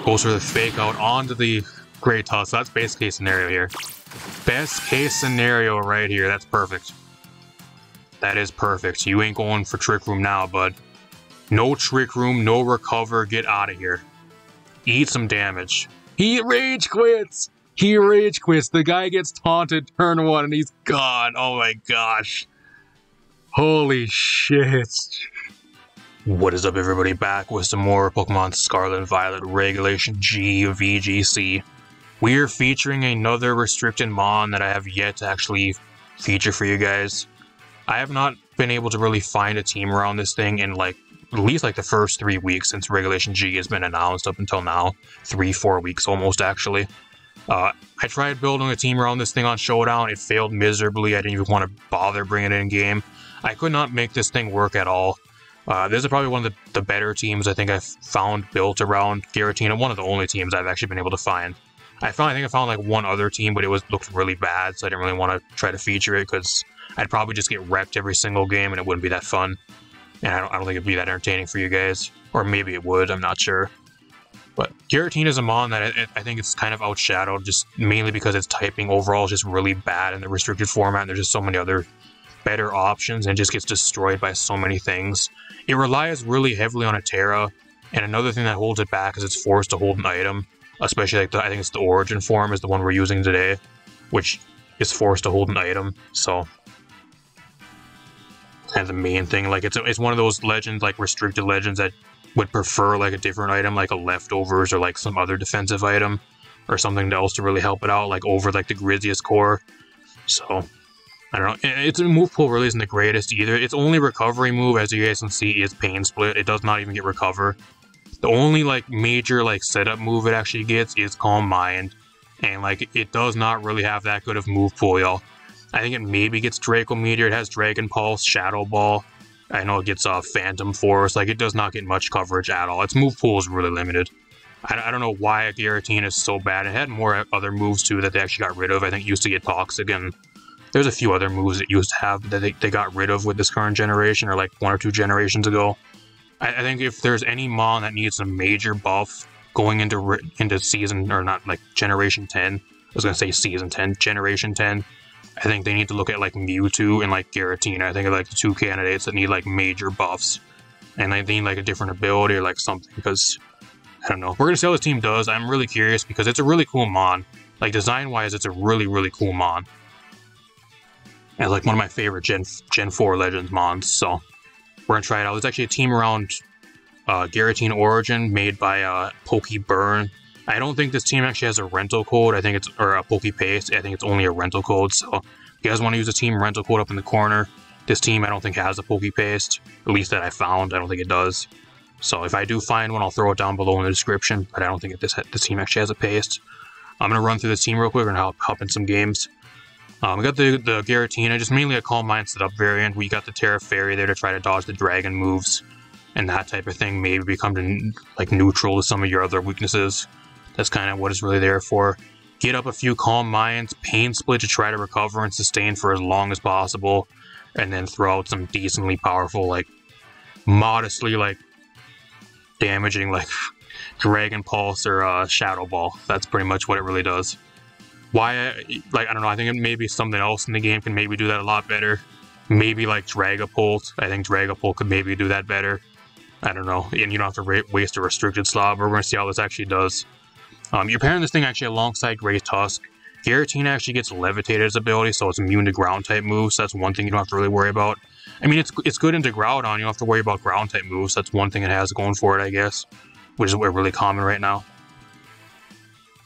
Goes for the fake out onto the Great Tusk. So that's best case scenario here. Best case scenario right here. That's perfect. That is perfect. You ain't going for Trick Room now, bud. No Trick Room, no recover. Get out of here. Eat some damage. He rage quits! He rage quits. The guy gets taunted turn 1 and he's gone. Oh my gosh. Holy shit. What is up, everybody? Back with some more Pokemon Scarlet and Violet Regulation G VGC. We are featuring another restricted Mon that I have yet to actually feature for you guys. I have not been able to really find a team around this thing in like at least like the first 3 weeks since Regulation G has been announced up until now. 3-4 weeks almost, actually. I tried building a team around this thing on Showdown. It failed miserably. I didn't even want to bother bringing it in game. I could not make this thing work at all. This is probably one of the better teams I think I've found built around Giratina. One of the only teams I've actually been able to find. I think I found like one other team, but it looked really bad, so I didn't really want to try to feature it because I'd probably just get wrecked every single game and it wouldn't be that fun. And I don't think it'd be that entertaining for you guys. Or maybe it would, I'm not sure. But Giratina is a Mon that I think it's kind of outshadowed, just mainly because its typing overall is just really bad in the restricted format, and there's just so many other better options, and it just gets destroyed by so many things. It relies really heavily on a Terra, and another thing that holds it back is it's forced to hold an item, especially like I think it's the Origin form is the one we're using today, which is forced to hold an item, so kind of the main thing. Like it's one of those legends, like restricted legends, that would prefer like a different item, like a leftovers or like some other defensive item or something else to really help it out, like over like the Grizziest core. So I don't know. Its move pool really isn't the greatest either. Its only recovery move, as you guys can see, is Pain Split. It does not even get recover. The only like major like setup move it actually gets is Calm Mind, and like it does not really have that good of move pool, y'all. I think it maybe gets Draco Meteor. It has Dragon Pulse, Shadow Ball. I know it gets Phantom Force. Like, it does not get much coverage at all. Its move pool is really limited. I don't know why Giratina is so bad. It had more other moves, too, that they actually got rid of. I think it used to get Toxic, and there's a few other moves it used to have that they got rid of with this current generation, or like 1 or 2 generations ago. I think if there's any Mon that needs a major buff going into season, or not, like, Generation 10. I was going to say Season 10. Generation 10. I think they need to look at like Mewtwo and like Giratina. I think are like the 2 candidates that need like major buffs, and they need like a different ability or like something, because I don't know. We're gonna see how this team does. I'm really curious because it's a really cool Mon. Like design wise, it's a really cool Mon. And like one of my favorite Gen 4 Legends Mons. So we're gonna try it out. There's actually a team around Giratina Origin made by Pokeburn. I don't think this team actually has a rental code. I think it's, or a pokepaste. I think it's only a rental code. So if you guys want to use a team rental code up in the corner, this team I don't think has a pokepaste. At least that I found. I don't think it does. So if I do find one, I'll throw it down below in the description. But I don't think this team actually has a paste. I'm going to run through this team real quick and hop in some games. We got the Giratina, just mainly a Calm Mind setup variant. We got the Terra Fairy there to try to dodge the dragon moves and that type of thing. Maybe become like neutral to some of your other weaknesses. That's kind of what it's really there for. Get up a few Calm Minds, Pain Split to try to recover and sustain for as long as possible, and then throw out some decently powerful, like, modestly, like, damaging, like, Dragon Pulse or Shadow Ball. That's pretty much what it really does. Why, like, I don't know, I think it may be something else in the game can maybe do that a lot better. Maybe, like, Dragapult. I think Dragapult could maybe do that better. I don't know, and you don't have to waste a restricted slot, but we're going to see how this actually does. You're pairing this thing actually alongside Great Tusk. Giratina actually gets Levitated ability, so it's immune to ground type moves. So that's one thing you don't have to really worry about. I mean, it's good into Groudon. You don't have to worry about ground type moves. That's one thing it has going for it, I guess, which is really common right now.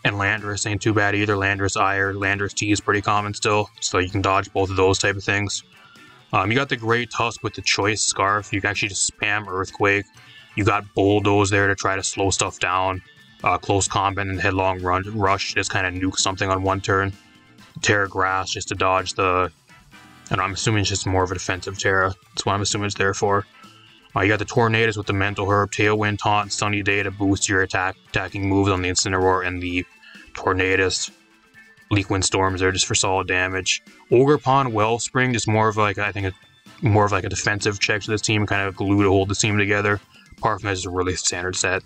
And Landorus ain't too bad either. Landorus I or Landorus T is pretty common still, so you can dodge both of those type of things. You got the Great Tusk with the Choice Scarf. You can actually just spam Earthquake. You got Bulldoze there to try to slow stuff down. Close Combat and Headlong Rush, just kind of nuke something on one turn. Terra Grass just to dodge the... And I'm assuming it's just more of a defensive Terra. That's what I'm assuming it's there for. You got the Tornadus with the Mental Herb, Tailwind, Taunt, Sunny Day to boost your attacking moves on the Incineroar and the Tornadus. Leak Wind Storms there just for solid damage. Ogerpon, Wellspring, just more of like, I think, more of like a defensive check to this team, kind of glue to hold the team together. Apart from that, it's a really standard set.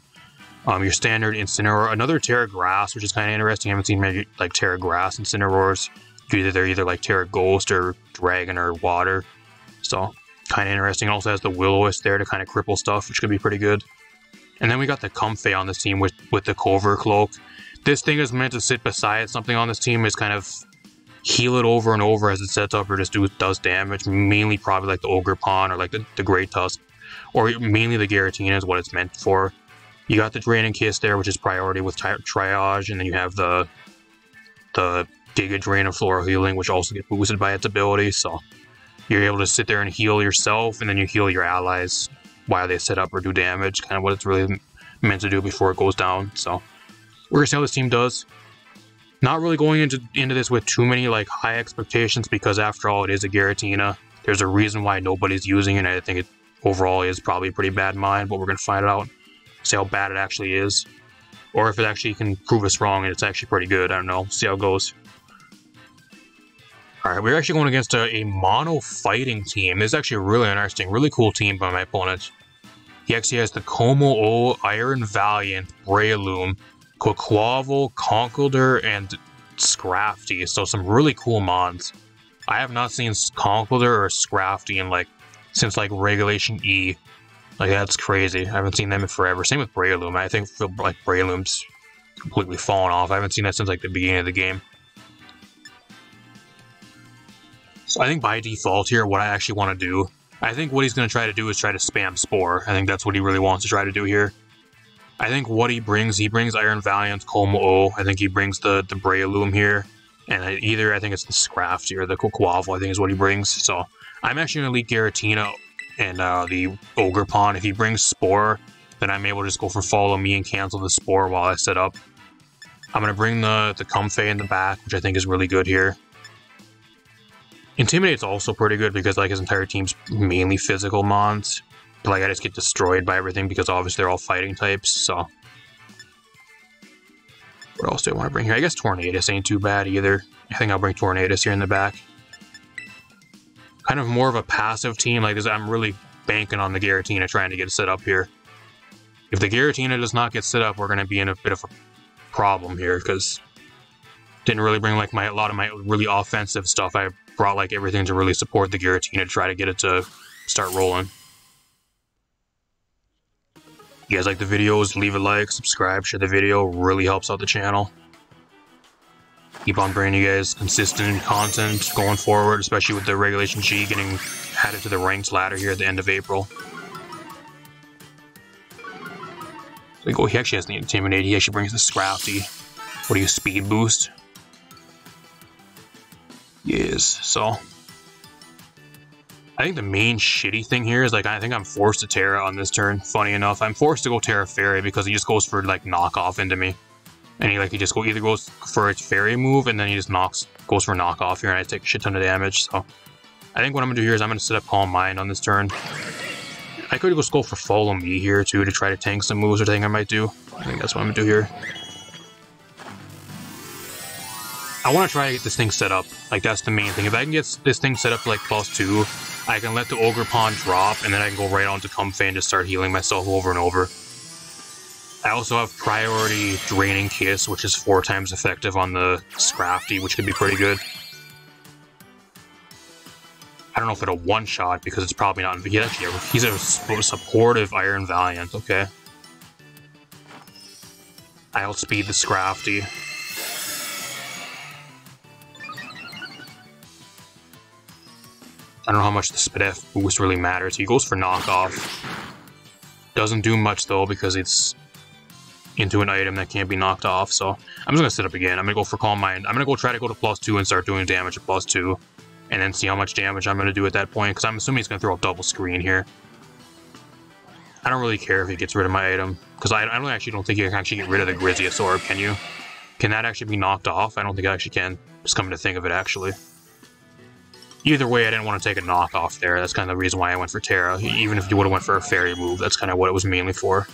Your standard Incineroar, another Terra Grass, which is kind of interesting. I haven't seen many like Terra Grass Incineroars. They're either like Terra Ghost or Dragon or Water. So kind of interesting. It also has the Will-O-Wisp there to kind of cripple stuff, which could be pretty good. And then we got the Comfey on this team with the Cover Cloak. This thing is meant to sit beside something on this team, is kind of heal it over and over as it sets up or just does damage. Mainly probably like the Ogerpon or like the Great Tusk. Or mainly the Giratina is what it's meant for. You got the Draining Kiss there, which is priority with Triage, and then you have the Giga Drain of Floral Healing, which also gets boosted by its ability, so you're able to sit there and heal yourself, and then you heal your allies while they set up or do damage, kind of what it's really meant to do before it goes down. So we're gonna see how this team does. Not really going into this with too many like high expectations, because after all, it is a Giratina. There's a reason why nobody's using it, and I think it overall is probably a pretty bad mind, but we're gonna find out. See how bad it actually is, or if it actually can prove us wrong and it's actually pretty good. I don't know. See how it goes. Alright, we're actually going against a mono fighting team. This is actually a really interesting, really cool team by my opponent. He actually has the Como-O, Iron Valiant, Breloom, Quaquaval, Conkeldurr, and Scrafty. So some really cool mons. I have not seen Conkeldurr or Scrafty in since Regulation E. Like, that's crazy. I haven't seen them in forever. Same with Breloom. I think like Breloom's completely fallen off. I haven't seen that since like the beginning of the game. So I think by default here, what I actually want to do, I think what he's going to try to do is try to spam Spore. I think that's what he really wants to try to do here. I think what he brings Iron Valiant, Como-O. I think he brings the Breloom here. And I think it's the Scrafty or the Quaquaval, I think is what he brings. So I'm actually going to lead Giratina and the Ogerpon. If he brings Spore, then I'm able to just go for Follow Me and cancel the Spore while I set up. I'm going to bring the Comfey in the back, which I think is really good here. Intimidate's also pretty good because his entire team's mainly physical mons. But I just get destroyed by everything because obviously they're all fighting types, so. What else do I want to bring here? I guess Tornadus ain't too bad either. I think I'll bring Tornadus here in the back. Kind of more of a passive team like this. I'm really banking on the Giratina trying to get it set up here. If the Giratina does not get set up, we're going to be in a bit of a problem here, because didn't really bring a lot of my really offensive stuff. I brought everything to really support the Giratina to try to get it to start rolling. You guys like the videos, leave a like, subscribe, share the video, really helps out the channel. Keep on bringing you guys consistent content going forward, especially with the Regulation G getting added to the ranked ladder here at the end of April. So he actually has the Intimidate, he actually brings the Scrafty. What do you, Speed Boost? Yes, so I think the main shitty thing here is I think I'm forced to Terra on this turn. Funny enough, I'm forced to go Terra Fairy because he just goes for knockoff into me. And he just either goes for its fairy move, and then he just goes for knockoff here, and I take a shit ton of damage. So I think what I'm gonna do here is I'm gonna set up Calm Mind on this turn. I could just go for Follow Me here too to try to tank some moves, or I might do. I think that's what I'm gonna do here. I want to try to get this thing set up. That's the main thing. If I can get this thing set up to +2, I can let the Ogerpon drop, and then I can go right on to Comfey and just start healing myself over and over. I also have priority Draining Kiss, which is 4 times effective on the Scrafty, which could be pretty good. I don't know if it'll one-shot, because it's probably not... He's a supportive Iron Valiant, okay. I outspeed the Scrafty. I don't know how much the Spadef boost really matters. He goes for knockoff. Doesn't do much though, because it's into an item that can't be knocked off, so I'm just gonna sit up again. I'm gonna go for Calm Mind. I'm gonna try to go to +2 and start doing damage at +2, and then see how much damage I'm gonna do at that point, because I'm assuming he's gonna throw a double screen here. I don't really care if he gets rid of my item, because I actually don't think you can actually get rid of the Grizzlius Orb, can you? Can that actually be knocked off? I don't think I actually can. Just coming to think of it, actually. Either way, I didn't want to take a knockoff there. That's kind of the reason why I went for Terra. Even if you would have went for a fairy move, that's kind of what it was mainly for.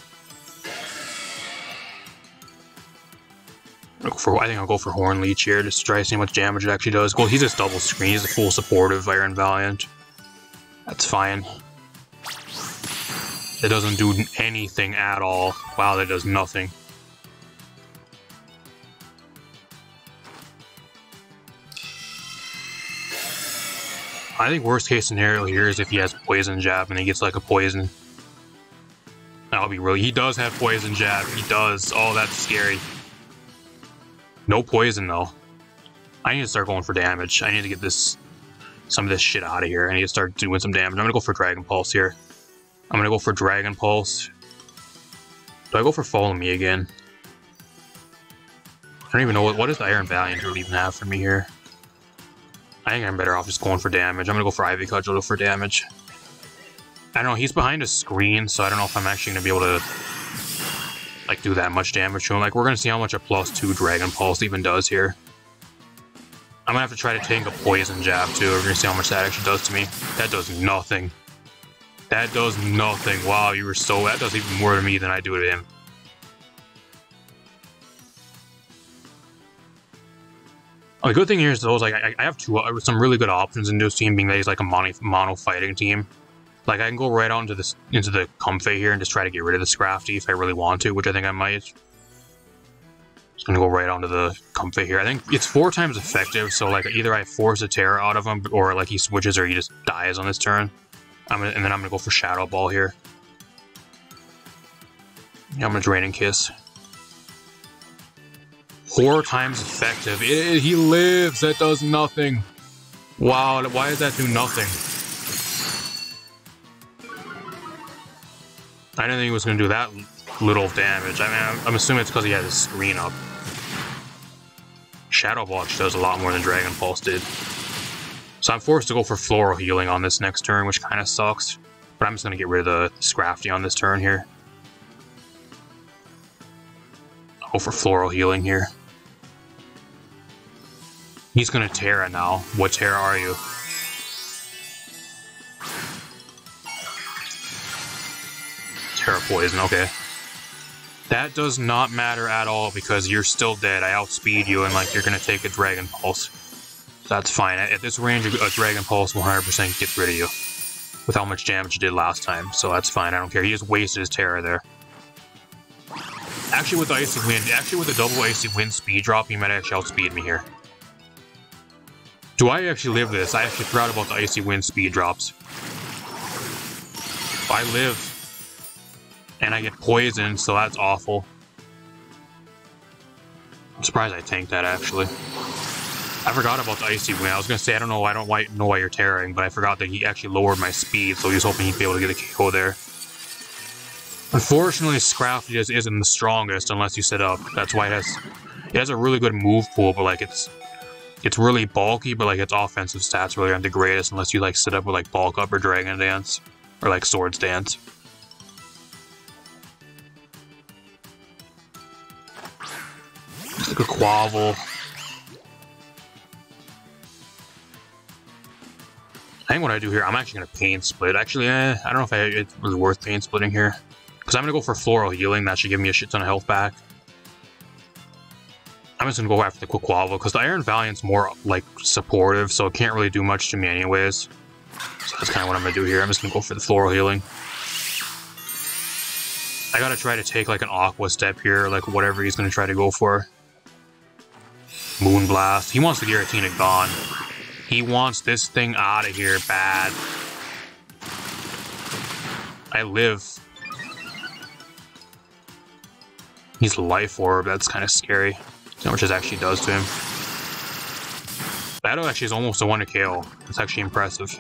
I think I'll go for Horn Leech here, just to try to see how much damage it actually does. Well, he's just double screen. He's a full supportive Iron Valiant. That's fine. It doesn't do anything at all. Wow, that does nothing. I think worst case scenario here is if he has poison jab and he gets like a poison. That'll be really... He does have poison jab. He does. Oh, that's scary. No poison though. I need to start going for damage. I need to get some of this shit out of here. I need to start doing some damage. I'm gonna go for Dragon Pulse here. I'm gonna go for Dragon Pulse. Do I go for Follow Me again? I don't even know what does the Iron Valiant really even have for me here. I think I'm better off just going for damage. I'm gonna go for Ivy Cudgel for damage. I don't know, he's behind a screen, so I don't know if I'm actually gonna be able to like do that much damage to him. Like, we're gonna see how much a +2 Dragon Pulse even does here. I'm gonna have to try to tank a Poison Jab too. We're gonna see how much that actually does to me. That does nothing. That does nothing. Wow, you were so... That does even more to me than I do to him. The good thing here is, though, is like I have some really good options in this team, being that he's like a mono fighting team. Like, I can go right out into the Comfey here and just try to get rid of the Scrafty if I really want to, which I think I might. Just gonna go right onto the Comfey here. I think it's 4 times effective, so like either I force a Terra out of him, or like he switches, or he just dies on this turn. And then I'm gonna go for Shadow Ball here. Yeah, I'm gonna Draining Kiss. 4 times effective. He lives. That does nothing. Wow. Why does that do nothing? I didn't think he was gonna do that little damage. I mean, I'm assuming it's because he had his screen up. Shadow Ball does a lot more than Dragon Pulse did. So I'm forced to go for Floral Healing on this next turn, which kind of sucks. But I'm just going to get rid of the Scrafty on this turn here. I'll go for Floral Healing here. He's going to Terra now. What Terra are you? Terra Poison, okay. That does not matter at all because you're still dead. I outspeed you and like you're going to take a Dragon Pulse. That's fine. At this range, a Dragon Pulse 100% gets rid of you with how much damage you did last time, so that's fine. I don't care. He just wasted his Terra there. Actually, with the Icy Wind, with the double Icy Wind speed drop, he might actually outspeed me here. Do I actually live this? I actually forgot about the Icy Wind speed drops. I live. And I get poisoned, so that's awful. I'm surprised I tanked that, actually. I forgot about the Icy Wind. I was going to say, I don't know why you're Terraing, but I forgot that he actually lowered my speed, so he was hoping he'd be able to get a KO there. Unfortunately, Scrafty just isn't the strongest unless you set up. That's why it has a really good move pool, but like it's really bulky, but like its offensive stats really aren't the greatest unless you like set up with like Bulk Up or Dragon Dance or like Swords Dance. Like a Quavel. I think what I do here, I'm actually going to Pain Split. Actually, I don't know if it's really worth Pain Splitting here. Because I'm going to go for Floral Healing. That should give me a shit ton of health back. I'm just going to go after the Quick Quavel. Because the Iron Valiant's more, like, supportive. So it can't really do much to me anyways. So that's kind of what I'm going to do here. I'm just going to go for the Floral Healing. I got to try to take, like, an Aqua Step here. Like, whatever he's going to try to go for. Moonblast. He wants the Giratina gone. He wants this thing out of here bad. I live. He's Life Orb. That's kind of scary. See how much this actually does to him. That actually is almost a 1 to KO. That's actually impressive.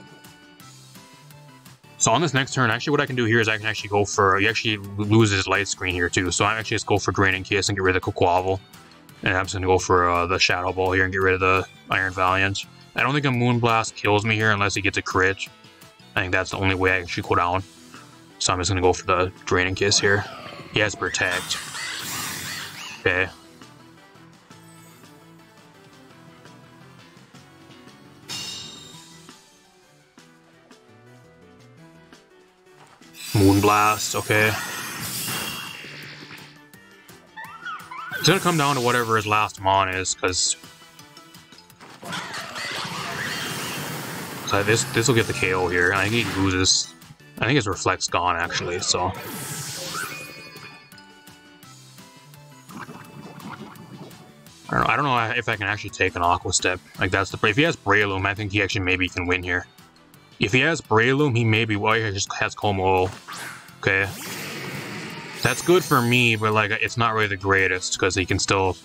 So on this next turn, actually what I can do here is I can actually go for... He actually loses his light screen here too. So I actually just go for Draining Kiss and get rid of the Quavel. And I'm just going to go for the Shadow Ball here and get rid of the Iron Valiant. I don't think a Moonblast kills me here unless he gets a crit. I think that's the only way I actually go down. So I'm just going to go for the Draining Kiss here. He has Protect. Okay. Moonblast, okay. It's going to come down to whatever his last mon is, because... this will get the KO here. I think he loses. I think his Reflect's gone, actually, so... I don't know if I can actually take an Aqua Step. Like, that's the... If he has Breloom, I think he actually maybe can win here. If he has Breloom, he maybe... Well, he just has Como. Okay. That's good for me, but, like, it's not really the greatest, because he can still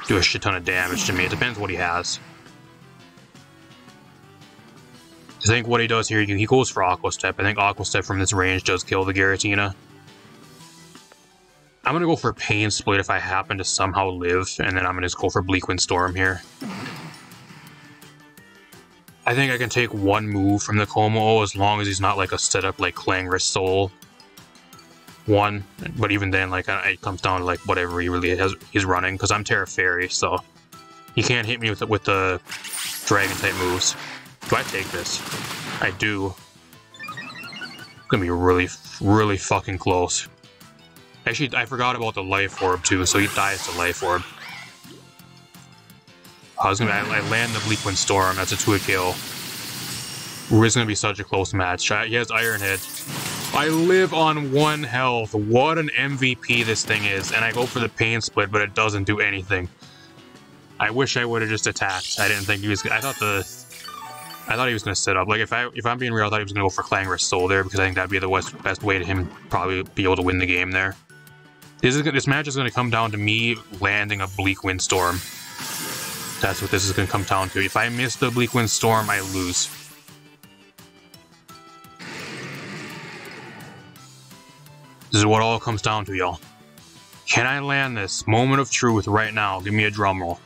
do a shit ton of damage to me. It depends what he has. I think what he does here, he goes for Aqua Step. I think Aqua Step from this range does kill the Giratina. I'm going to go for Pain Split if I happen to somehow live, and then I'm going to just go for Bleak Wind Storm here. I think I can take one move from the Como as long as he's not like a setup like Clangorous Soul 1. But even then, like, it comes down to like whatever he really he's running, because I'm Terra Fairy, so he can't hit me with the Dragon type moves. Do I take this? I do. It's going to be really, really fucking close. Actually, I forgot about the Life Orb too, so he dies to Life Orb. I land the Bleak Wind Storm, that's a 2-hit kill. It's gonna be such a close match. He has Iron Head. I live on 1 health. What an MVP this thing is. And I go for the Pain Split, but it doesn't do anything. I wish I would have just attacked. I didn't think he was... I thought he was gonna set up. Like, if I'm being real, I thought he was gonna go for Clangorous Soul there, because I think that'd be the best way to him probably be able to win the game there. This match is going to come down to me landing a Bleak Wind Storm. That's what this is going to come down to. If I miss the Bleak Wind Storm, I lose. This is what all comes down to, y'all. Can I land this? Moment of truth right now. Give me a drum roll.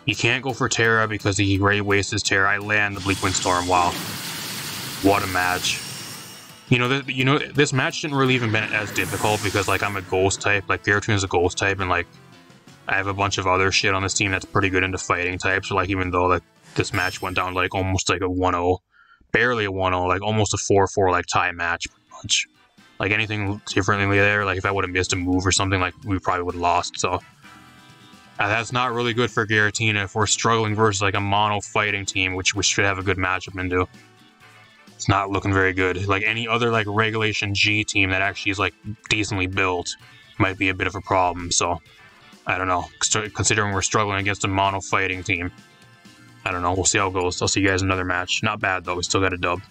You can't go for Terra because he already wastes his Terra. I land the Bleak Wind Storm. Wow. What a match. You know, this match didn't really even been as difficult because, like, I'm a Ghost type. Like, Giratina is a Ghost type, and, like, I have a bunch of other shit on this team that's pretty good into fighting types. So, like, even though, like, this match went down, like, almost like a 1-0. Barely a 1-0, like, almost a 4-4, like, tie match, pretty much. Like, anything differently there, like, if I would have missed a move or something, like, we probably would have lost, so... that's not really good for Giratina if we're struggling versus, like, a mono fighting team, which we should have a good matchup into. It's not looking very good. Like, any other, like, Regulation G team that actually is, like, decently built might be a bit of a problem, so... I don't know. Considering we're struggling against a mono fighting team. I don't know. We'll see how it goes. I'll see you guys in another match. Not bad, though. We still got a dub.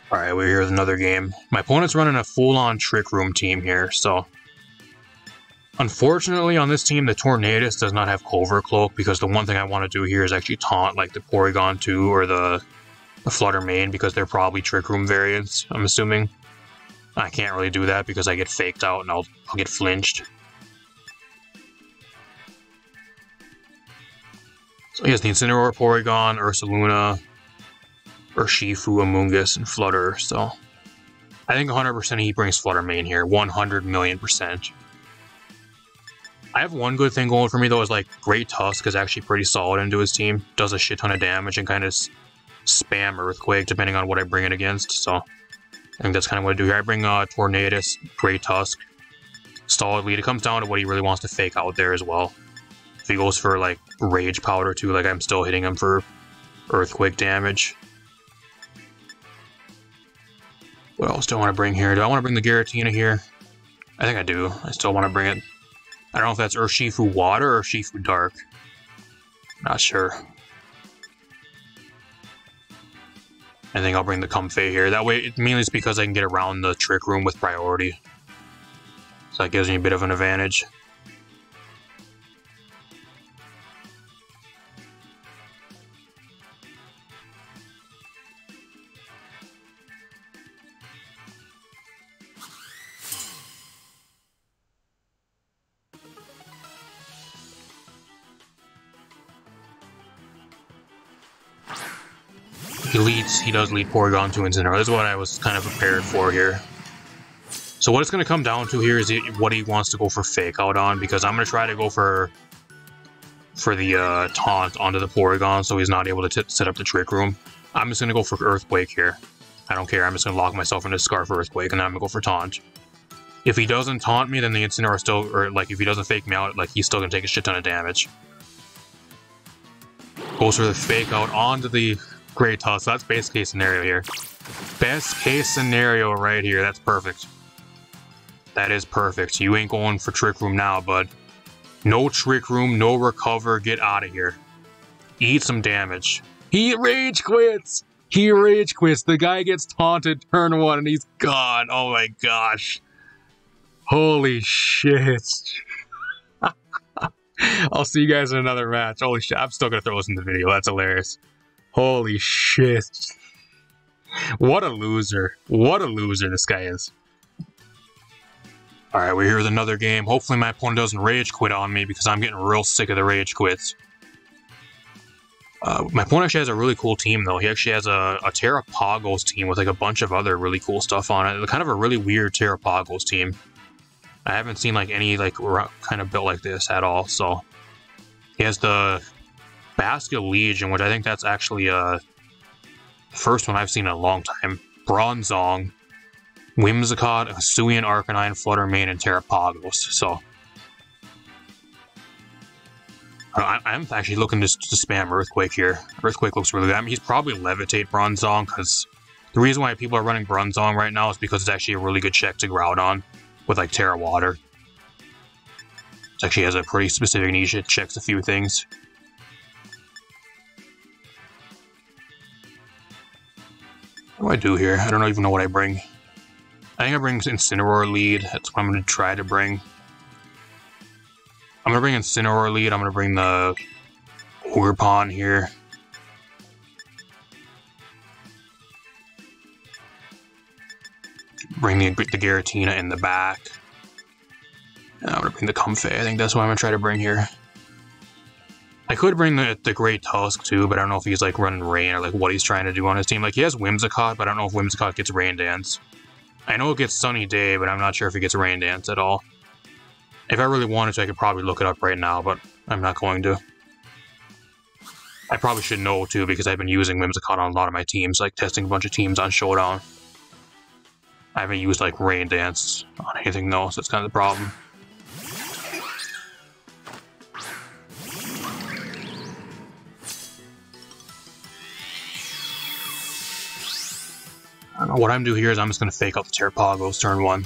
Alright, we're here with another game. My opponent's running a full-on Trick Room team here, so... Unfortunately, on this team, the Tornadus does not have Covert Cloak, because the one thing I want to do here is actually taunt, like, the Porygon 2 or the Flutter Mane, because they're probably Trick Room variants, I'm assuming. I can't really do that because I get faked out and I'll get flinched. So he has the Incineroar, Porygon, Ursaluna, Urshifu, Amoonguss, and Flutter, so... I think 100% he brings Flutter Mane here, 100,000,000%. I have one good thing going for me, though, is, like, Great Tusk is actually pretty solid into his team. Does a shit ton of damage and kind of spam Earthquake, depending on what I bring it against, so... I think that's kind of what I do here. I bring Tornadus, Great Tusk, solid lead. It comes down to what he really wants to fake out there as well. If he goes for, like, Rage Powder, too, like, I'm still hitting him for Earthquake damage. What else do I want to bring here? Do I want to bring the Giratina here? I think I do. I still want to bring it. I don't know if that's Urshifu Water or Urshifu Dark. Not sure. I think I'll bring the Comfey here. That way, mainly it's because I can get around the Trick Room with priority. So that gives me a bit of an advantage. He does lead Porygon to Incineroar. This is what I was kind of prepared for here. So what it's going to come down to here is what he wants to go for Fake Out on, because I'm going to try to go for the Taunt onto the Porygon so he's not able to set up the Trick Room. I'm just going to go for Earthquake here. I don't care. I'm just going to lock myself into Scarf Earthquake, and then I'm going to go for Taunt. If he doesn't taunt me, then the Incineroar still, or like if he doesn't fake me out, like he's still going to take a shit ton of damage. Goes for the Fake Out onto the Great toss. So that's best case scenario here. Best case scenario right here. That's perfect. That is perfect. You ain't going for Trick Room now, bud. No Trick Room, no recover. Get out of here. Eat some damage. He rage quits. He rage quits. The guy gets taunted turn 1 and he's gone. Oh my gosh. Holy shit. I'll see you guys in another match. Holy shit. I'm still gonna throw this in the video. That's hilarious. Holy shit. What a loser. What a loser this guy is. Alright, we're here with another game. Hopefully my opponent doesn't rage quit on me because I'm getting real sick of the rage quits. My opponent actually has a really cool team though. He actually has a Terrapagos team with like a bunch of other really cool stuff on it. It's kind of a really weird Terrapagos team. I haven't seen like any like kind of built like this at all. So he has the Basket Legion, which I think that's actually the first one I've seen in a long time. Bronzong, Whimsicott, Hisuian Arcanine, Fluttermane, and Terrapagos. So I'm actually looking to spam Earthquake here. Earthquake looks really good. I mean, he's probably Levitate Bronzong, because the reason why people are running Bronzong right now is because it's actually a really good check to Groudon with like Terra Water. It actually has a pretty specific niche. It checks a few things. What do I do here? I don't even know what I bring. I think I bring Incineroar Lead. That's what I'm going to try to bring. I'm going to bring Incineroar Lead. I'm going to bring the Ogerpon here. Bring the Giratina in the back. And I'm going to bring the Comfey. I think that's what I'm going to try to bring here. I could bring the Great Tusk too, but I don't know if he's like running Rain or like what he's trying to do on his team. Like he has Whimsicott, but I don't know if Whimsicott gets Rain Dance. I know it gets Sunny Day, but I'm not sure if it gets Rain Dance at all. If I really wanted to, I could probably look it up right now, but I'm not going to. I probably should know too, because I've been using Whimsicott on a lot of my teams, like testing a bunch of teams on Showdown. I haven't used like Rain Dance on anything though, so that's kind of the problem. I don't know what I'm doing here is I'm just going to fake out the Terrapagos turn 1.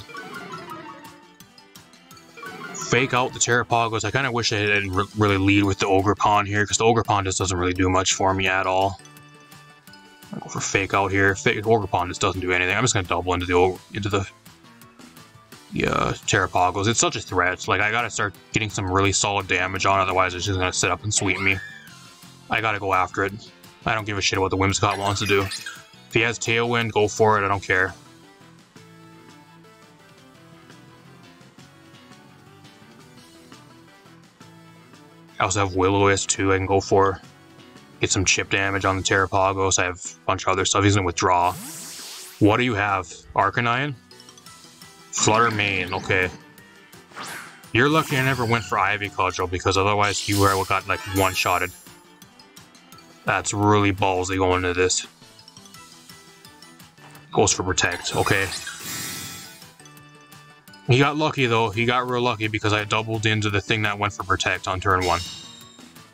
Fake out the Terrapagos. I kind of wish I didn't really lead with the Ogerpon here, because the Ogerpon just doesn't really do much for me at all. I'll go for fake out here. Ogerpon just doesn't do anything. I'm just going to double into the Terrapagos. It's such a threat. Like I got to start getting some really solid damage on, otherwise it's just going to sit up and sweep me. I got to go after it. I don't give a shit what the Whimsicott wants to do. If he has Tailwind, go for it. I don't care. I also have Will-O-Wisp too. I can go for get some chip damage on the Terrapagos. I have a bunch of other stuff. He's gonna withdraw. What do you have? Arcanine? Fluttermane. Okay. You're lucky I never went for Ivy Cudgel, because otherwise you would have got like one-shotted. That's really ballsy going into this. Goes for Protect. Okay. He got lucky though. He got real lucky because I doubled into the thing that went for Protect on turn 1.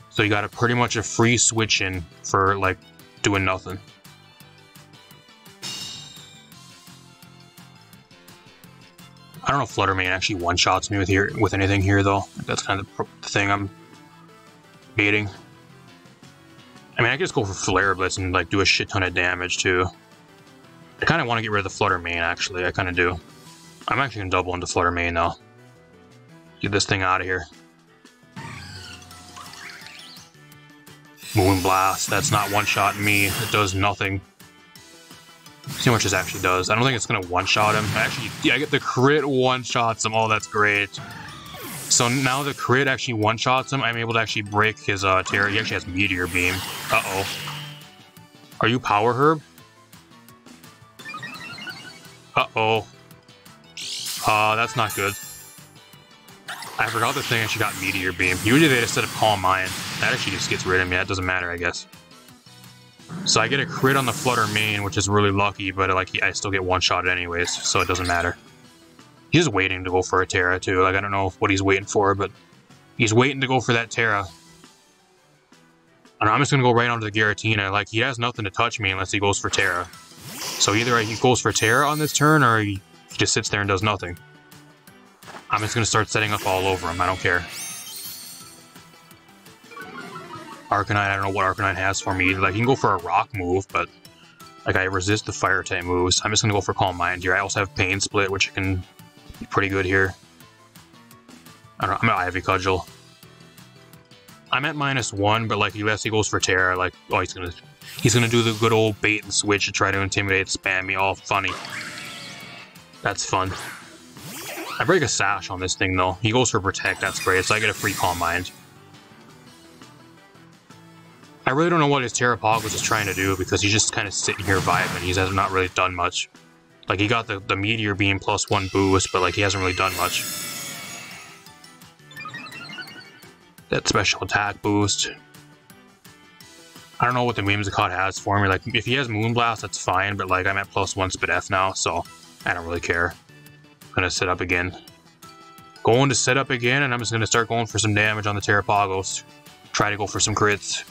So you got pretty much a free switch in for like doing nothing. I don't know if Fluttermane actually one-shots me with anything here though. That's kind of the thing I'm baiting. I mean, I could just go for Flare Blitz and like do a shit ton of damage too. I kind of want to get rid of the Fluttermane, actually. I kind of do. I'm actually going to double into Fluttermane, though. Get this thing out of here. Moonblast. That's not one-shotting me. It does nothing. See how much this actually does. I don't think it's going to one-shot him. Actually, yeah, I get the crit one-shots him. Oh, that's great. So now the crit actually one-shots him. I'm able to actually break his Terra. He actually has Meteor Beam. Uh-oh. Are you Power Herb? Uh-oh. That's not good. I forgot this thing actually got Meteor Beam. Usually they just set up Calm Mind. That actually just gets rid of me. That doesn't matter, I guess. So I get a crit on the Fluttermane, which is really lucky, but like I still get one-shotted anyways, so it doesn't matter. He's just waiting to go for a Terra, too. Like, I don't know what he's waiting for, but he's waiting to go for that Terra. And I'm just gonna go right onto the Giratina. Like, he has nothing to touch me unless he goes for Terra. So either he goes for Terra on this turn, or he just sits there and does nothing. I'm just gonna start setting up all over him. I don't care. Arcanine, I don't know what Arcanine has for me. Like, he can go for a rock move, but like, I resist the fire type moves. I'm just gonna go for Calm Mind here. I also have Pain Split, which can be pretty good here. I don't know, I'm at Ivy Cudgel. I'm at -1, but like, unless he goes for Terra, like, oh, he's gonna do the good old bait and switch to try to intimidate, spam me, all funny. That's fun. I break a Sash on this thing though. He goes for Protect, that's great, so I get a free Calm Mind. I really don't know what his Terrapagos is trying to do, because he's just kind of sitting here vibing. He has not really done much. Like, he got the Meteor Beam +1 boost, but like, he hasn't really done much. That special attack boost. I don't know what the Whimsicott has for me. Like, if he has Moonblast, that's fine, but like, I'm at +1 Spadef now, so I don't really care. I'm gonna set up again. Going to set up again, and I'm just gonna start going for some damage on the Terrapagos. Try to go for some crits.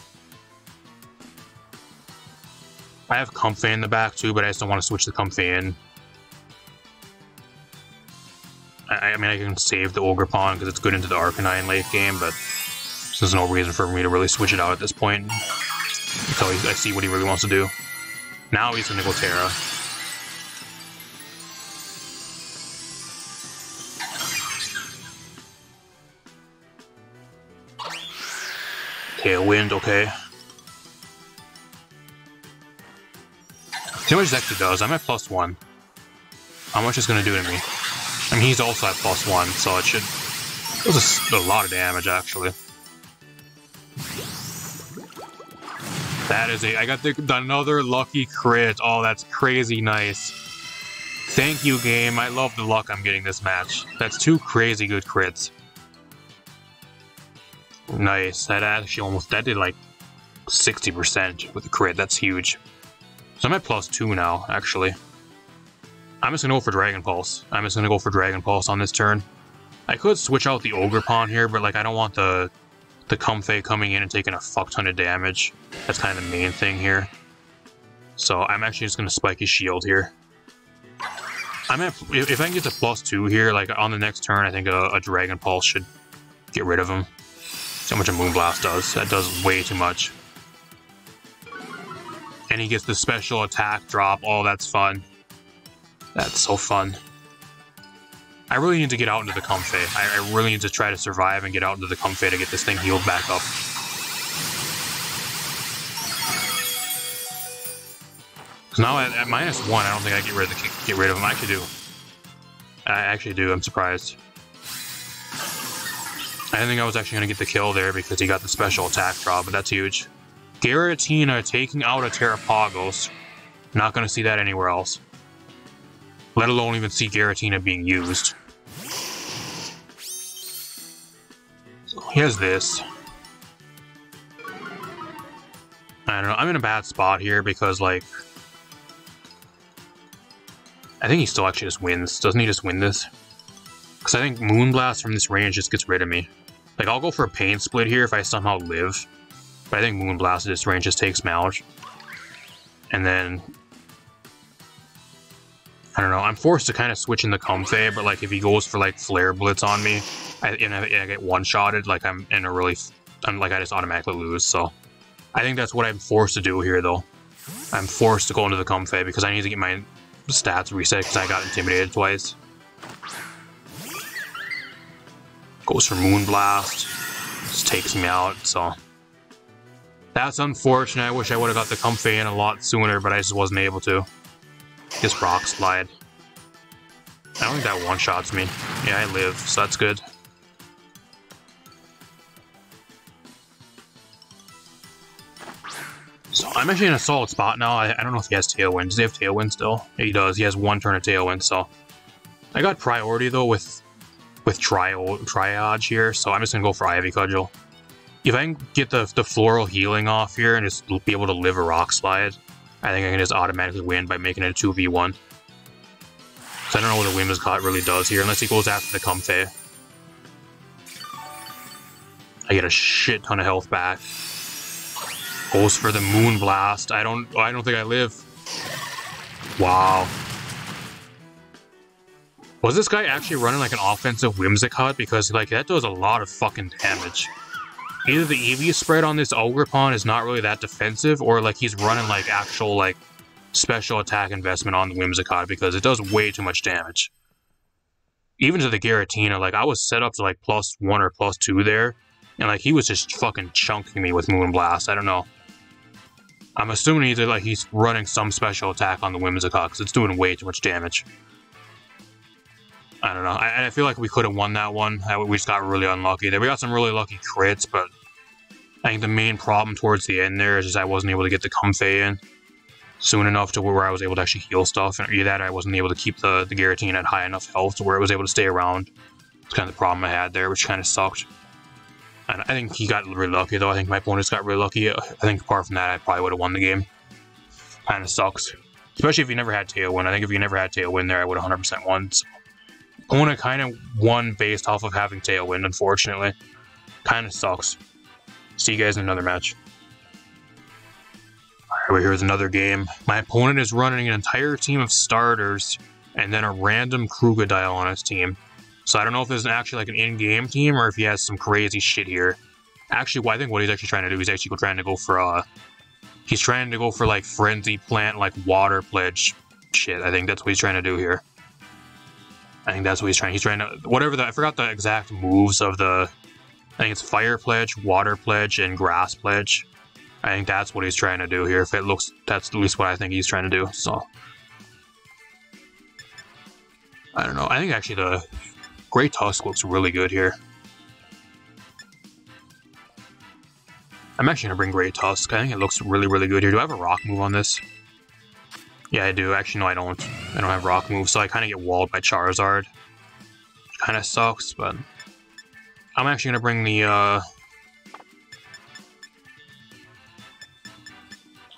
I have Comfey in the back too, but I just don't want to switch the Comfey in. I mean, I can save the Ogerpon because it's good into the Arcanine late game, but there's no reason for me to really switch it out at this point until I see what he really wants to do. Now he's going to go Terra. Tailwind, okay. See how much this actually does. I'm at +1. How much is going to do to me? I mean, he's also at +1, so it should... It was a lot of damage, actually. That is I got another lucky crit. Oh, that's crazy nice. Thank you, game. I love the luck I'm getting this match. That's 2 crazy good crits. Nice. That actually almost... That did like 60% with the crit. That's huge. So I'm at +2 now, actually. I'm just going to go for Dragon Pulse. I'm just going to go for Dragon Pulse on this turn. I could switch out the Ogerpon here, but like, I don't want the Comfey coming in and taking a fuck ton of damage. That's kind of the main thing here. So I'm actually just going to Spiky Shield here. I'm at... If I can get to +2 here, like on the next turn, I think a Dragon Pulse should get rid of him. See how much a Moonblast does. That does way too much. And he gets the special attack drop. Oh, that's fun. That's so fun. I really need to get out into the Comfey. I really need to try to survive and get out into the Comfey to get this thing healed back up. So now at -1, I don't think I get rid of him. I actually do. I actually do. I'm surprised. I didn't think I was actually going to get the kill there because he got the special attack drop, but that's huge. Giratina taking out a Terrapagos. Not going to see that anywhere else. Let alone even see Giratina being used. So he has this. I don't know. I'm in a bad spot here because, like... I think he still actually just wins. Doesn't he just win this? Because I think Moonblast from this range just gets rid of me. Like, I'll go for a Pain Split here if I somehow live. But I think Moonblast at this range just takes me out. And then... I don't know, I'm forced to kind of switch in the Comfey, but like if he goes for like Flare Blitz on me, I get one-shotted, like I just automatically lose, so... I think that's what I'm forced to do here, though. I'm forced to go into the Comfey because I need to get my stats reset because I got intimidated twice. Goes for Moonblast. Just takes me out, so... That's unfortunate. I wish I would have got the Comfey in a lot sooner, but I just wasn't able to. Just Rock Slide. I don't think that one-shots me. Yeah, I live, so that's good. So I'm actually in a solid spot now. I don't know if he has Tailwind. Does he have Tailwind still? Yeah, he does. He has 1 turn of Tailwind, so... I got priority, though, with Triage here, so I'm just gonna go for Ivy Cudgel. If I can get the Floral Healing off here and just be able to live a Rock Slide, I think I can just automatically win by making it a 2v1. So I don't know what the Whimsicott really does here, unless he goes after the Comfey. I get a shit ton of health back. Goes for the Moon Blast. I don't think I live. Wow. Was this guy actually running like an offensive Whimsicott? Because like that does a lot of fucking damage. Either the EV spread on this Ogerpon is not really that defensive, or like he's running like actual like special attack investment on the Whimsicott, because it does way too much damage. Even to the Giratina, like I was set up to like +1 or +2 there, and like he was just fucking chunking me with Moonblast. I don't know. I'm assuming either like he's running some special attack on the Whimsicott because it's doing way too much damage. I don't know. I feel like we could have won that one. We just got really unlucky there. We got some really lucky crits, but I think the main problem towards the end there is just I wasn't able to get the Comfey in soon enough to where I was able to actually heal stuff, and either that I wasn't able to keep the Giratina at high enough health to where it was able to stay around. It's kind of the problem I had there, which kind of sucked. And I think he got really lucky, though. I think my opponents got really lucky. I think apart from that, I probably would have won the game. Kind of sucks. Especially if you never had Tailwind. I think if you never had Tailwind there, I would have 100% won. So, opponent kind of won based off of having Tailwind, unfortunately. Kind of sucks. See you guys in another match. Alright, here's another game. My opponent is running an entire team of starters and then a random Krookodile on his team. So I don't know if this is actually like an in-game team or if he has some crazy shit here. Actually, I think what he's actually trying to do, he's actually trying to go for, he's trying to go for like Frenzy Plant, like Water Pledge shit. I think that's what he's trying to do here. I think that's what he's trying to, whatever I forgot the exact moves of the, I think it's Fire Pledge, Water Pledge, and Grass Pledge. I think that's what he's trying to do here. If it looks, that's at least what I think he's trying to do, so. I don't know. I think actually the Great Tusk looks really good here. I'm actually going to bring Great Tusk. I think it looks really, really good here. Do I have a rock move on this? Yeah, I do. Actually, no, I don't. I don't have rock move, so I kind of get walled by Charizard. Kind of sucks, but I'm actually going to bring the, I'll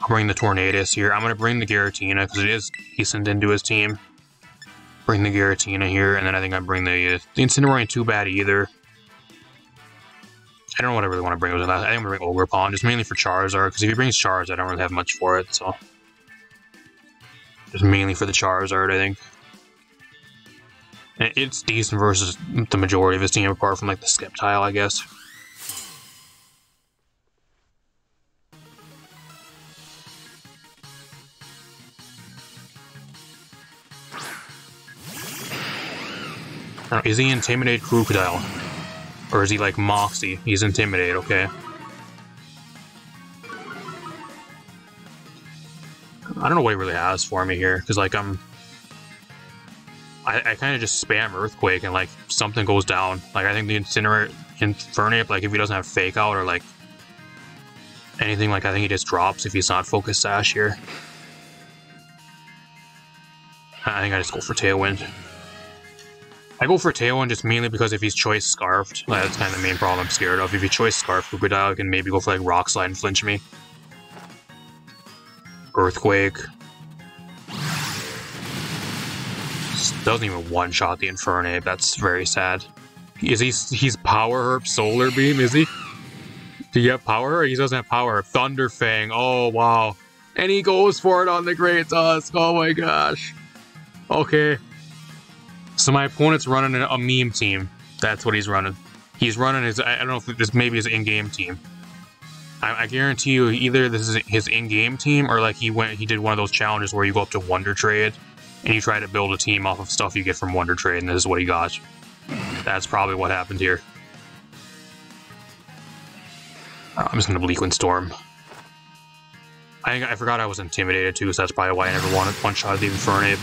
bring the Tornadus here. I'm going to bring the Giratina, because it is decent into his team. Bring the Giratina here, and then I think I bring the Incineroar ain't too bad either. I don't know what I really want to bring. I think I'm going to bring Ogerpon, just mainly for Charizard, because if he brings Charizard, I don't really have much for it, so. Just mainly for the Charizard, I think. And it's decent versus the majority of his team, apart from, like, the Sceptile, I guess. Is he Intimidate Krookodile? Or is he like Moxie? He's Intimidate, okay. I don't know what he really has for me here, because like I kind of just spam Earthquake and like something goes down. Like I think the Infernape, like if he doesn't have Fake Out or like anything, like I think he just drops if he's not Focus Sash here. I think I just go for Tailwind. I go for Tailwind just mainly because if he's Choice Scarfed, that's kind of the main problem I'm scared of. If he Choice Scarf Krookodile, I can maybe go for like Rock Slide and flinch me. Earthquake. Doesn't even one-shot the Infernape, that's very sad. He's Power Herb Solar Beam, is he? Do you have Power Herb? He doesn't have Power Herb. Thunder Fang, oh wow. And he goes for it on the Great Tusk, oh my gosh. Okay. So my opponent's running a meme team. That's what he's running. He's running his, I don't know if this maybe his in-game team. I guarantee you either this is his in-game team or like he did one of those challenges where you go up to Wonder Trade and you try to build a team off of stuff you get from Wonder Trade, and this is what he got. That's probably what happened here. I'm just gonna Bleakwind Storm. I forgot I was intimidated too, so that's probably why I never wanted one-shot the Infernape.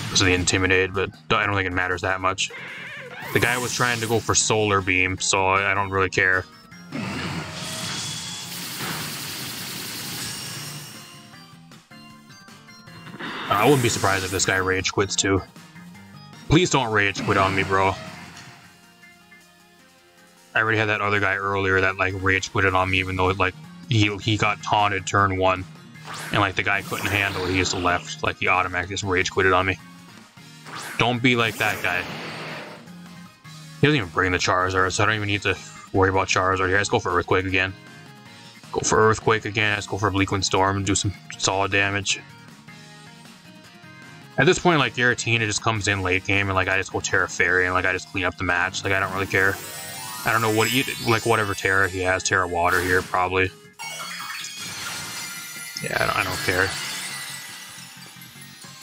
Because of the Intimidate, but I don't think it matters that much. The guy was trying to go for Solar Beam, so I don't really care. I wouldn't be surprised if this guy Rage Quits too. Please don't Rage Quit on me, bro. I already had that other guy earlier that like Rage Quitted on me, even though like he got taunted turn 1. And like the guy couldn't handle it, he just left. Like he automatically just Rage Quitted on me. Don't be like that guy. He doesn't even bring the Charizard, so I don't even need to worry about Charizard here. Let's go for Earthquake again. Go for Earthquake again. Let's go for Bleak Wind Storm and do some solid damage. At this point, like, Giratina just comes in late game, and, like, I just go Terra Fairy, and, like, I just clean up the match. Like, I don't really care. I don't know what like, whatever Terra he has. Terra Water here, probably. Yeah, I don't care.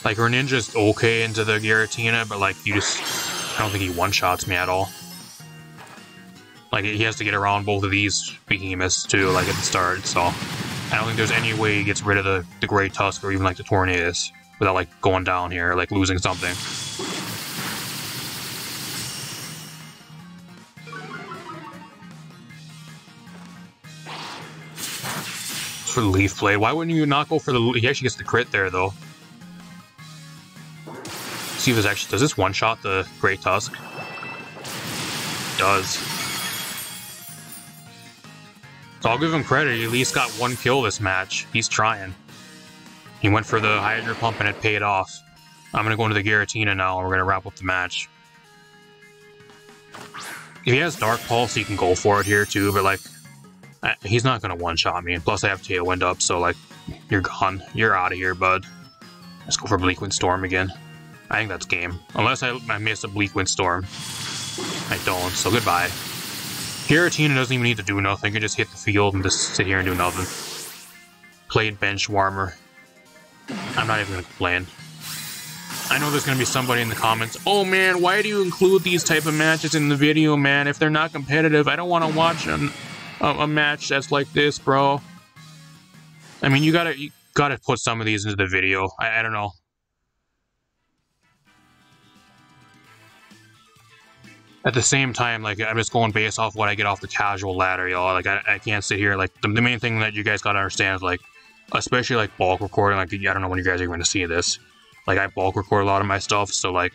Like, Greninja's okay into the Giratina, but, like, I don't think he one-shots me at all. Like, he has to get around both of these behemoths, too, like, at the start, so... I don't think there's any way he gets rid of the Great Tusk or even, like, the Tornadus without, like, going down here, like, losing something. For the Leaf Blade. Why wouldn't you not go for the... He actually gets the crit there, though. See if this actually... Does this one-shot the Great Tusk? It does. So I'll give him credit. He at least got one kill this match. He's trying. He went for the Hydro Pump and it paid off. I'm going to go into the Giratina now and we're going to wrap up the match. If he has Dark Pulse, he can go for it here too, but like... He's not going to one-shot me. Plus I have Tailwind up, so like... You're gone. You're out of here, bud. Let's go for Bleak Wind Storm again. I think that's game. Unless I miss a Bleak Wind Storm. I don't, so goodbye. Giratina doesn't even need to do nothing. You can just hit the field and just sit here and do nothing. Played Bench Warmer. I'm not even going to complain. I know there's going to be somebody in the comments, oh man, why do you include these type of matches in the video, man? If they're not competitive, I don't want to watch a match that's like this, bro. I mean, you gotta put some of these into the video. I don't know. At the same time, like, I'm just going based off what I get off the casual ladder, y'all. Like, I can't sit here, like, the main thing that you guys gotta understand is, like, especially, like, bulk recording, like, I don't know when you guys are going to see this. Like, I bulk record a lot of my stuff, so, like,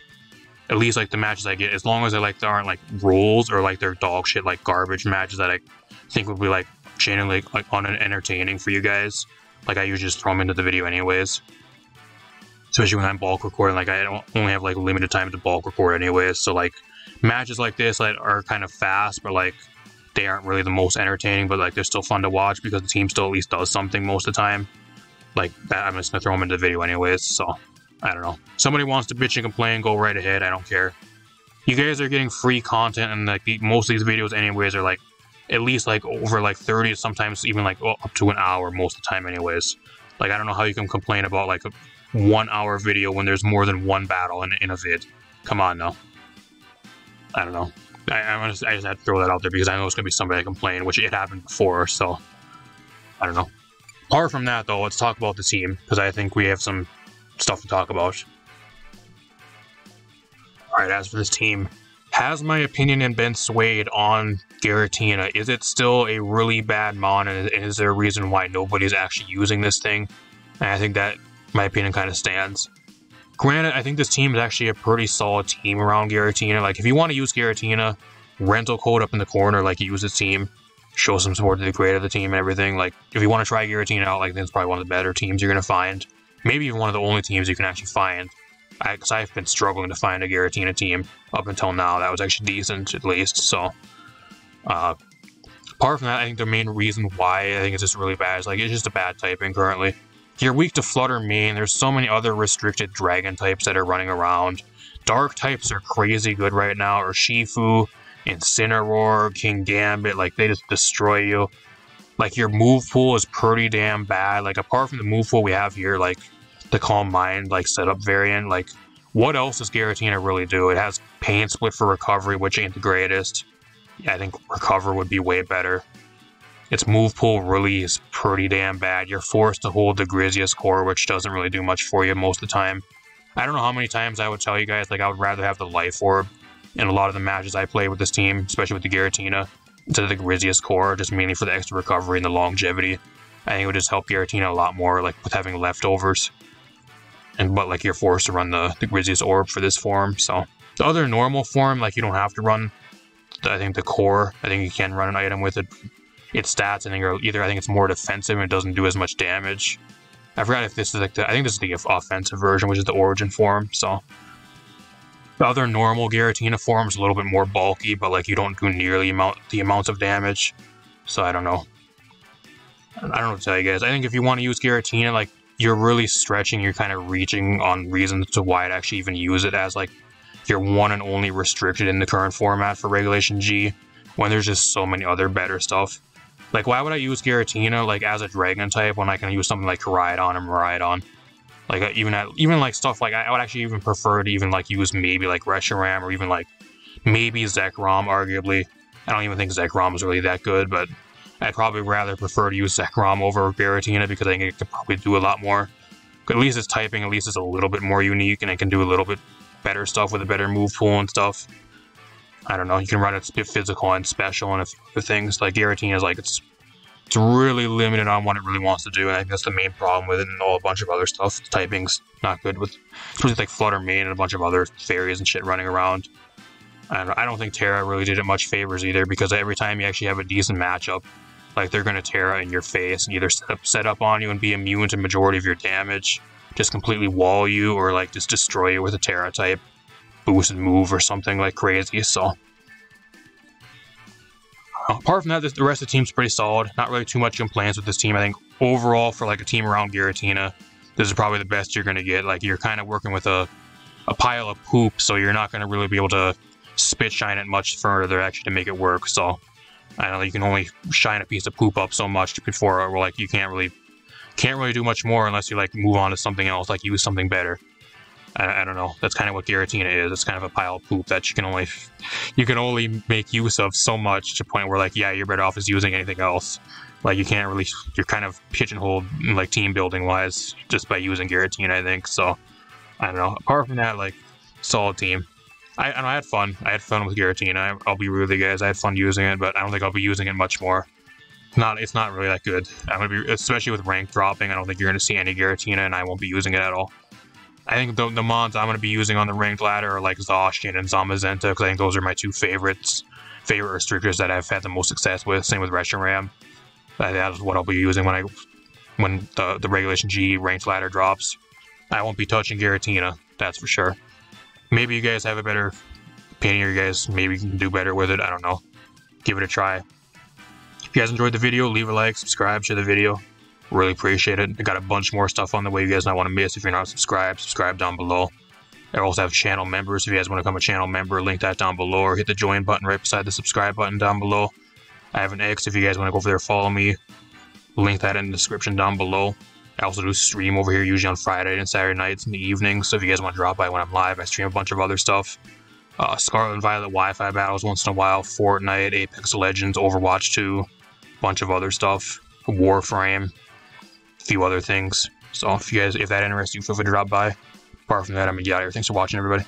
at least, like, the matches I get, as long as they, like, there aren't, like, rules or, like, they're dog shit, like, garbage matches that I think would be, like, genuinely, like, unentertaining for you guys. Like, I usually just throw them into the video anyways. Especially when I'm bulk recording, like, I don't only have, like, limited time to bulk record anyways, so, like, matches like this like, are kind of fast, but, like, they aren't really the most entertaining, but, like, they're still fun to watch because the team still at least does something most of the time. Like, I'm just gonna throw them into the video anyways, so, I don't know. Somebody wants to bitch and complain, go right ahead, I don't care. You guys are getting free content, and, like, most of these videos anyways are, like, at least, like, over, like, 30, sometimes even, like, up to an hour most of the time anyways. Like, I don't know how you can complain about, like, a 1 hour video when there's more than one battle in a vid. Come on now. I don't know. I just had to throw that out there because I know it's going to be somebody that complain, which it happened before, so I don't know. Apart from that, though, let's talk about the team, because I think we have some stuff to talk about. Alright, as for this team, has my opinion been swayed on Giratina? Is it still a really bad mon, and is there a reason why nobody's actually using this thing? And I think that my opinion kind of stands. Granted, I think this team is actually a pretty solid team around Giratina. Like, if you want to use Giratina, rental code up in the corner, like, use the team, show some support to the creator of the team and everything. Like, if you want to try Giratina out, like, that's probably one of the better teams you're going to find. Maybe even one of the only teams you can actually find. Because I've been struggling to find a Giratina team up until now that was actually decent, at least. So, apart from that, I think the main reason why I think it's just really bad is, like, it's just a bad typing currently. You're weak to Flutter Mane. There's so many other restricted dragon types that are running around. Dark types are crazy good right now. Urshifu, Incineroar, King Gambit, like, they just destroy you. Like, your move pool is pretty damn bad. Like, apart from the move pool we have here, like, the Calm Mind, like, setup variant, like, what else does Giratina really do? It has Pain Split for recovery, which ain't the greatest. Yeah, I think Recover would be way better. Its move pool really is pretty damn bad. You're forced to hold the Grizius core, which doesn't really do much for you most of the time. I don't know how many times I would tell you guys, like, I would rather have the Life Orb in a lot of the matches I play with this team, especially with the Giratina, instead of the Grizius core, just mainly for the extra recovery and the longevity. I think it would just help Giratina a lot more, like, with having leftovers. But, like, you're forced to run the Grizius Orb for this form, so. The other normal form, like, you don't have to run, I think, the core. I think you can run an item with it. Its stats, I think, are either, I think it's more defensive and it doesn't do as much damage. I forgot if this is, like, I think this is the offensive version, which is the Origin form, so. The other normal Giratina form is a little bit more bulky, but, like, you don't do nearly the amounts of damage, so I don't know. I don't know what to tell you guys. I think if you want to use Giratina, like, you're really stretching, you're kind of reaching on reasons to why I'd actually even use it as, like, your one and only restricted in the current format for Regulation G, when there's just so many other better stuff. Like, why would I use Giratina, like, as a Dragon type when I can use something like Koraidon or Miraidon? Like, even like, stuff like, I would actually even prefer to even, like, use maybe, like, Reshiram or even, like, maybe Zekrom, arguably. I don't even think Zekrom is really that good, but I'd probably rather prefer to use Zekrom over Giratina because I think it could probably do a lot more. At least its typing, at least it's a little bit more unique, and it can do a little bit better stuff with a better move pool and stuff. I don't know, you can run it physical and special and a few other things. Like, Giratina is like, it's really limited on what it really wants to do, and I think that's the main problem with it and a bunch of other stuff. The typing's not good with, especially like Flutter Mane and a bunch of other fairies and shit running around. I don't think Terra really did it much favors either, because every time you actually have a decent matchup, like, they're going to Terra in your face and either set up on you and be immune to majority of your damage, just completely wall you, or like just destroy you with a Terra type boosted move or something like crazy. So apart from that, the rest of the team's pretty solid. Not really too much complaints with this team. I think overall, for like a team around Giratina, this is probably the best you're going to get. Like, you're kind of working with a pile of poop, so you're not going to really be able to spit shine it much further actually to make it work. So I don't know, you can only shine a piece of poop up so much before, like, you can't really do much more unless you like move on to something else, like use something better. I don't know. That's kind of what Giratina is. It's kind of a pile of poop that you can only make use of so much to the point where, like, yeah, you're better off as using anything else. Like, you're kind of pigeonholed, like, team building wise just by using Giratina, I think. So I don't know. Apart from that, like, solid team. I had fun. I had fun with Giratina. I'll be real with you guys. I had fun using it, but I don't think I'll be using it much more. It's not really that good. Especially with rank dropping, I don't think you're going to see any Giratina, and I won't be using it at all. I think the mons I'm going to be using on the ranked ladder are like Zacian and Zamazenta, because I think those are my two favorite restrictors that I've had the most success with. Same with Reshiram. That's what I'll be using when the Regulation G ranked ladder drops. I won't be touching Giratina, that's for sure. Maybe you guys have a better opinion, or you guys maybe can do better with it. I don't know. Give it a try. If you guys enjoyed the video, leave a like, subscribe, share the video. Really appreciate it. I got a bunch more stuff on the way you guys might want to miss. If you're not subscribed, subscribe down below. I also have channel members. If you guys want to become a channel member, link that down below, or hit the join button right beside the subscribe button down below. I have an X if you guys want to go over there, follow me. Link that in the description down below. I also do stream over here usually on Friday and Saturday nights in the evening, so if you guys want to drop by when I'm live, I stream a bunch of other stuff. Scarlet and Violet Wi-Fi battles once in a while, Fortnite, Apex Legends, Overwatch 2, bunch of other stuff, Warframe, a few other things. So if that interests you, feel free to drop by. Apart from that, I'm gonna get out of here. Thanks for watching, everybody.